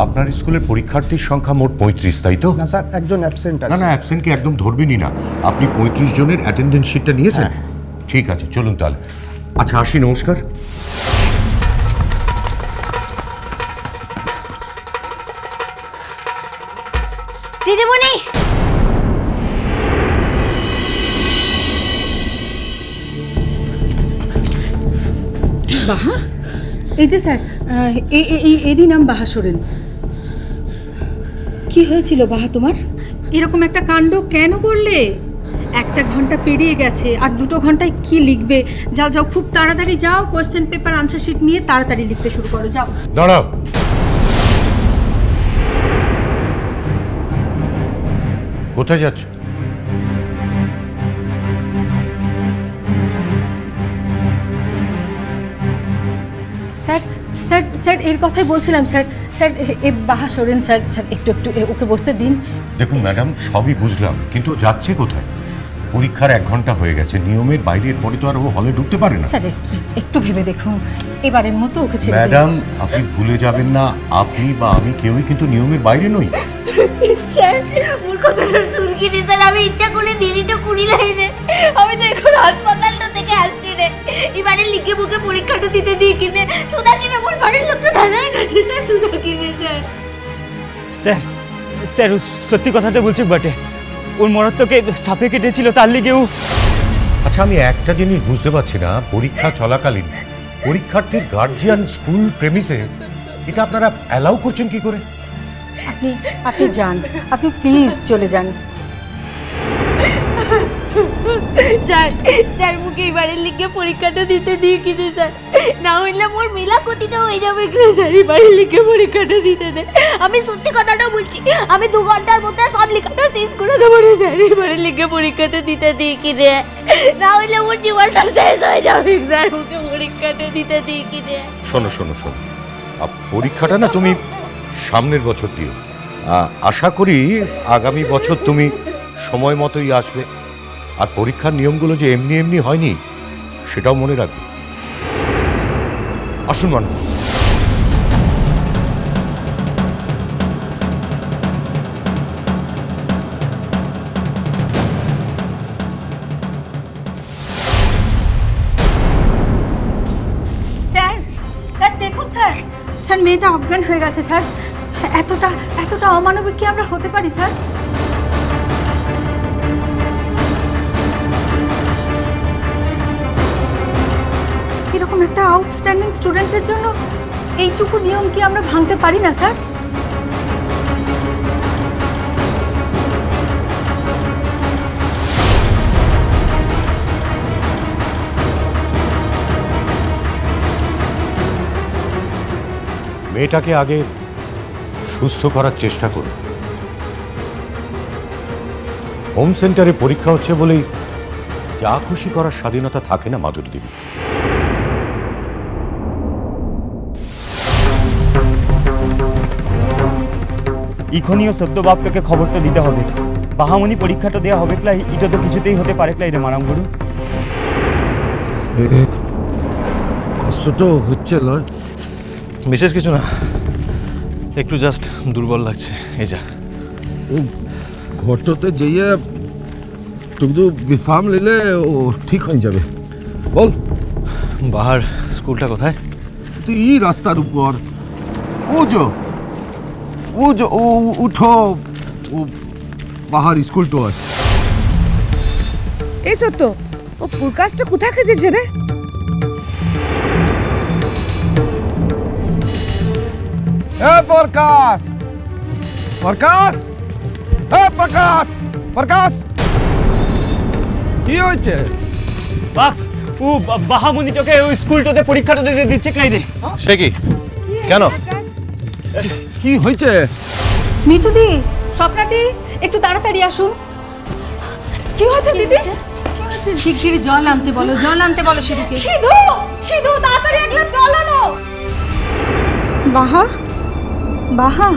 আপনার স্কুলের পরীক্ষার্থীর সংখ্যা মোট 35, তাই তো? না স্যার, একজন অ্যাবসেন্ট আছে। না, অ্যাবসেন্ট কি একদম ধরবেনই না। আপনি 35 জনের অ্যাটেন্ডেন্স শিটটা নিয়েছেন? ঠিক আছে, চলুন তাহলে। আচ্ছা, আসি, নমস্কার। দিদিমণি, বাহা, এই যে স্যার, এরই নাম বাহা সোরেন। কি হয়েছিল বাহা তোমার? এরকম একটা কাণ্ড কেন করলে? 1 ঘন্টা পেরিয়ে গেছে, আর 2 ঘন্টায় কি লিখবে? যাও যাও, খুব তাড়াতাড়ি যাও, কোয়েশ্চেন পেপার আনসার শিট নিয়ে তাড়াতাড়ি লিখতে শুরু করো, যাও। দাঁড়াও, কোথায় যাচ্ছ? স্যার স্যার স্যার এর কথাই বলছিলাম স্যার। স্যার, এ বাহা সোরেন স্যার। স্যার, একটু ওকে বসতে দিন। দেখুন ম্যাডাম, সবই বুঝলাম, কিন্তু যাচ্ছে কোথায়? পরীক্ষার 1 ঘন্টা হয়ে গেছে, নিয়মের বাইরের পরে তো আর ও হলে ঢুকতে পারে না। স্যার, একটু ভেবে দেখুন, এবারের মতো ওকে ছেড়ে দিন। ম্যাডাম, আপনি ভুলে যাবেন না, আপনি বা আমি কেউই কিন্তু নিয়মের বাইরে নই। স্যার ওর কথাটা শুনকিনি স্যার, আমি ইচ্ছা করে দিদিটা কুড়িলাই রে। আমি তো এখন হাসপাতালটা থেকে আসছি রে। এবারে লিখে বুকে পরীক্ষাটা দিতে দিই কিনে সুদা কিনে মোর বাড়ির লোকটা দাঁড়ায় গেছে স্যার, সুদা কিনে স্যার। স্যার স্যার সত্যি কথাটা বলছি বটে, ওর মরত্বকে সাপে কেটেছিল, তার লিগেও। আচ্ছা, আমি একটা জিনিস বুঝতে পারছি না, পরীক্ষা চলাকালীন পরীক্ষার্থীর গার্জিয়ান স্কুল প্রেমিসে এটা আপনারা অ্যালাউ করছেন কি করে? আপনি যান, আপনি প্লিজ চলে যান। স্যার স্যার মুখে এবারে লিখে পরীক্ষাটা দিতে দিই কিনে স্যার, না হইলে মোর মিলা ক্ষতিটা হয়ে যাবে স্যার। এবারে লিখে পরীক্ষাটা দিতে দে, আমি সত্যি কথাটা বলছি। আমি 2 ঘন্টার মধ্যে সব লেখাটা শেষ করে দেবো রে স্যার। এবারে লিখে পরীক্ষাটা দিতে দিই কিনে, না হইলে মোর জীবনটা শেষ হয়ে যাবে স্যার। মুখে পরীক্ষাটা দিতে দিই কিনে। শোনো, পরীক্ষাটা না তুমি সামনের বছর দিও। আশা করি আগামী বছর তুমি সময় মতোই আসবে। আর পরীক্ষার নিয়মগুলো যে এমনি এমনি হয়নি সেটাও মনে রাখবে। আসুন মানুষ। স্যার স্যার দেখুন স্যার, স্যার মেয়েটা অজ্ঞান হয়ে গেছে স্যার। এতটা অমানবিক কি আমরা হতে পারি স্যার? এরকম একটা আউটস্ট্যান্ডিং স্টুডেন্টের জন্য এইটুকু নিয়ম কি আমরা ভাঙতে পারি না স্যার? মেয়েটাকে আগে সুস্থ করার চেষ্টা করুন। হোম সেন্টারে পরীক্ষা হচ্ছে বলেই যা খুশি করার স্বাধীনতা থাকে না মাধুরী দেবী। ইখনীয় সদ্য বাপটাকে খবরটা দিতে হবে। বাহামনি পরীক্ষাটা দেওয়া হবে ক্লাই, এটা তো কিছুতেই হতে পারে ক্লাই রে মারাম গুরু। কষ্ট তো হচ্ছে নয়, বিশেষ কিছু না, একটু জাস্ট দুর্বল লাগছে। এই যা ঘরটাতে যেয়ে একটু বিশ্রাম নিলে ও ঠিক হয়ে যাবে। বল বাহার স্কুলটা কোথায়? তুই এই রাস্তার উপর ও উঠো, ও বাহার স্কুল তো আছে। এই সত্য, ও প্রকাশটা কোথায় খেয়েছে রে? প্রকাশ প্রকাশ প্রকাশ প্রকাশ, কি হয়েছে? বাপ, ও বাহামনিটাকে ওই স্কুলটাতে পরীক্ষাটা দিতে দিচ্ছে ক্লাই রে। সে কি? কেন? কি হয়েছে? মিঠুদি, স্বপ্নাদি, একটু তাড়াতাড়ি আসুন। কি হয়েছে দিদি? কি হয়েছে? শিগগিরই জল আনতে বলো, জল আনতে বলো সিধুকে। সিধু তাড়াতাড়ি 1 গ্লাস জল আনো। বাহা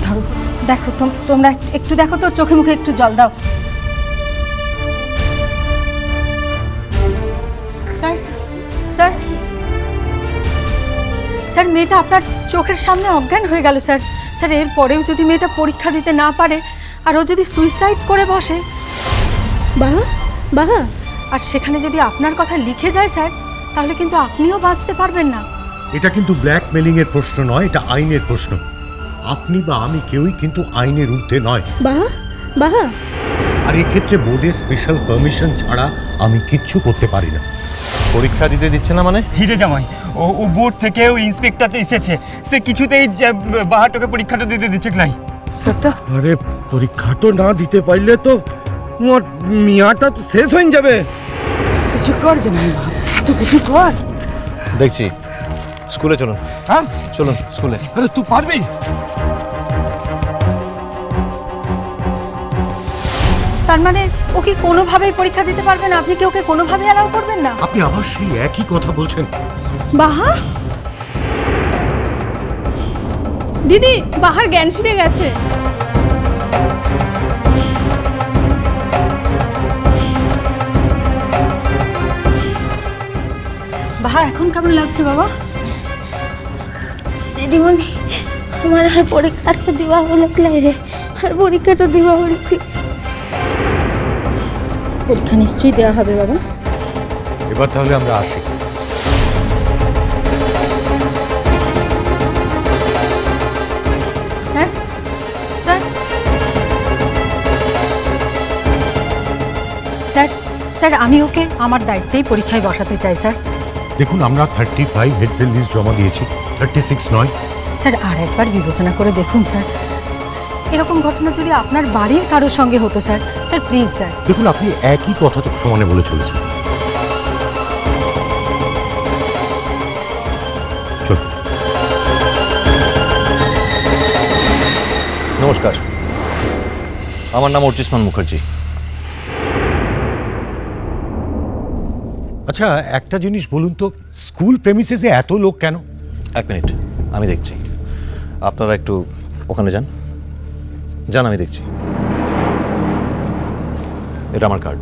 ধরো, দেখো তোমরা একটু দেখো তো, চোখে মুখে একটু জল দাও। স্যার স্যার স্যার মেয়েটা আপনার চোখের সামনে অজ্ঞান হয়ে গেল স্যার। স্যার এরপরেও যদি মেয়েটা পরীক্ষা দিতে না পারে আর ও যদি সুইসাইড করে বসে, বাহা বাহা, আর সেখানে যদি আপনার কথা লিখে যায় স্যার, তাহলে কিন্তু আপনিও বাঁচতে পারবেন না। এটা কিন্তু ব্ল্যাকমেলিং এর প্রশ্ন নয়, এটা আইনের প্রশ্ন। আপনি বা আমি কেউই কিন্তু আইনের ঊর্ধ্বে নয়। বাহা বাহা, আর এক্ষেত্রে বোর্ডের স্পেশাল পারমিশন ছাড়া আমি কিচ্ছু করতে পারি না। পরীক্ষা দিতে দিচ্ছে না মানে? হিরে জামাই, ও বোর্ড থেকে ও ইন্সপেক্টরতে এসেছে, সে কিছুতেই বাহারটাকে পরীক্ষাটা দিতে দিচ্ছে ক্লাই। আরে পরীক্ষা তো না দিতে পারলে তো তোমার মিয়াটা তো শেষ হয়ে যাবে। কিছু কর জামাই বাবা, তুই কিছু কর। দেখছি, স্কুলে চলুন। হ্যাঁ চলুন স্কুলে। আরে তুই পারবি? তার মানে ও কি কোনোভাবেই পরীক্ষা দিতে পারবে না? আপনি কি ওকে কোনোভাবেই অ্যালাউ করবেন না? আপনি আবার সেই একই কথা বলছেন। বাহা, দিদি, বাহার জ্ঞান ফিরে গেছে। বাহা এখন কেমন লাগছে বাবা? দিদিমণি, আমার আর পরীক্ষাটা দেওয়া হলো রে, আর পরীক্ষাটা দেওয়া হলো। পরীক্ষা নিশ্চয়ই দেওয়া হবে বাবা। এবার তাহলে আমরা আসি। স্যার, স্যার, স্যার, স্যার আমি ওকে আমার দায়িত্বেই পরীক্ষায় বসাতে চাই স্যার। দেখুন, আমরা 35 হেডসেল লিস্ট জমা দিয়েছি, 36 নয়। স্যার আর একবার বিবেচনা করে দেখুন স্যার, এরকম ঘটনা যদি আপনার বাড়ির কারোর সঙ্গে হতো স্যার, স্যার প্লিজ স্যার। দেখুন, আপনি একই কথা তো সমানে বলে চলেছেন। চল। নমস্কার, আমার নাম অর্চিষ্মান মুখার্জি। আচ্ছা, একটা জিনিস বলুন তো, স্কুল প্রেমিসেসে এত লোক কেন? এক মিনিট, আমি দেখছি। আপনারা একটু ওখানে যান, যান, আমি দেখছি। এটা আমার কার্ড।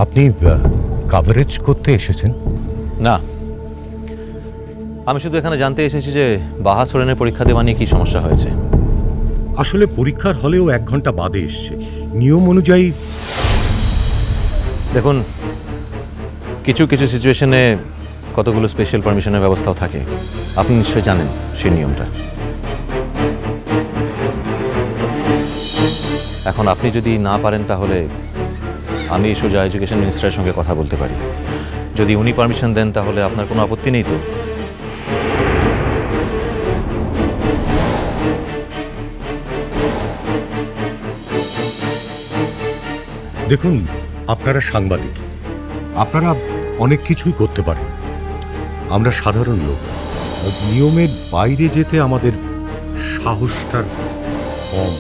আপনি কাভারেজ করতে এসেছেন? না, আমি শুধু এখানে জানতে এসেছি যে বাহা সোরেনের পরীক্ষা দেওয়া নিয়ে কী সমস্যা হয়েছে। আসলে পরীক্ষার হলেও 1 ঘন্টা বাদে এসছে। নিয়ম অনুযায়ী দেখুন, কিছু কিছু সিচুয়েশনে কতগুলো স্পেশাল পারমিশনের ব্যবস্থাও থাকে। আপনি নিশ্চয়ই জানেন সেই নিয়মটা। এখন আপনি যদি না পারেন তাহলে আমি সোজা এডুকেশন মিনিস্টারের সঙ্গে কথা বলতে পারি। যদি উনি পারমিশন দেন তাহলে আপনার কোনো আপত্তি নেই তো? দেখুন, আপনারা সাংবাদিক, আপনারা অনেক কিছুই করতে পারেন। আমরা সাধারণ লোক, নিয়মের বাইরে যেতে আমাদের সাহসটার কম।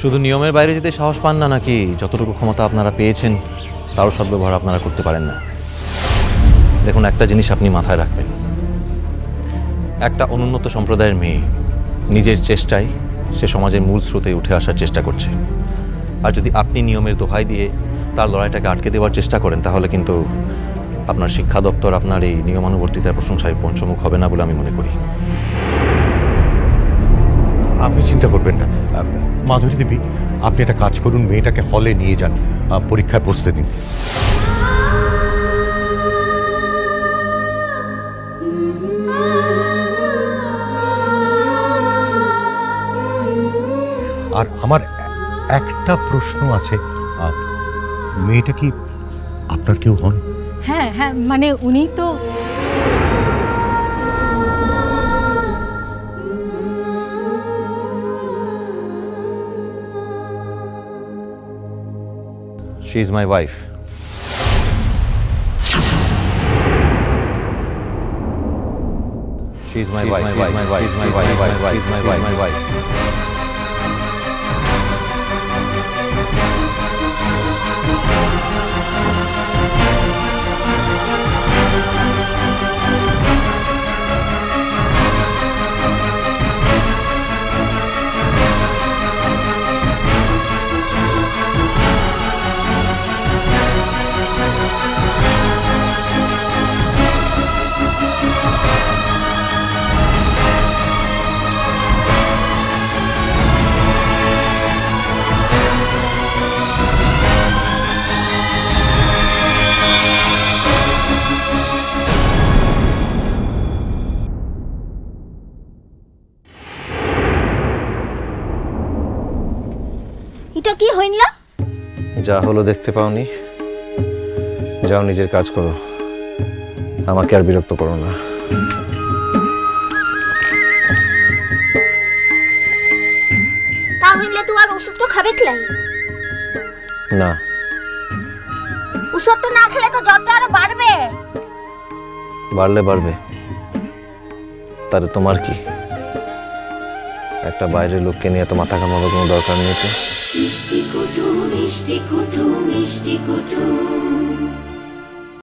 শুধু নিয়মের বাইরে যেতে সাহস পান না, নাকি যতটুকু ক্ষমতা আপনারা পেয়েছেন তারও সদ্ব্যবহার আপনারা করতে পারেন না? দেখুন, একটা জিনিস আপনি মাথায় রাখবেন, একটা অনুন্নত সম্প্রদায়ের মেয়ে নিজের চেষ্টায় সে সমাজের মূল স্রোতে উঠে আসার চেষ্টা করছে। আর যদি আপনি নিয়মের দোহাই দিয়ে তার লড়াইটাকে আটকে দেওয়ার চেষ্টা করেন তাহলে কিন্তু আপনার শিক্ষা দপ্তর আপনার এই নিয়মানুবর্তিতার প্রশংসায় পঞ্চমুখ হবে না বলে আমি মনে করি। আপনি চিন্তা করবেন না। মাধুরী দেবী, আপনি একটা কাজ করুন, মেয়েটাকে হলে নিয়ে যান, পরীক্ষায় বসতে দিন। আর আমার একটা প্রশ্ন আছে, মেয়েটা কি আপনার কেউ হন? হ্যাঁ হ্যাঁ, মানে উনি তো She is my wife. She is my wife. She is my wife. She is my wife. She is my wife. এটা কি হইল? যা হলো দেখতে পাওনি, যাও নিজের কাজ করো, আমাকে আর বিরক্ত করো না। তা হইলে তুই আর ওষুধটা খাবে ক্লাই? না, ওষুধটা না খেলে তো জ্বরটা আরো বাড়বে। বাড়লে বাড়বে, তাহলে তোমার কি? একটা বাইরের লোককে নিয়ে তো মাথা ঘামাবার কোনো দরকার নেই তো। মিষ্টি কুটু মিষ্টি কুটু মিষ্টি কুটু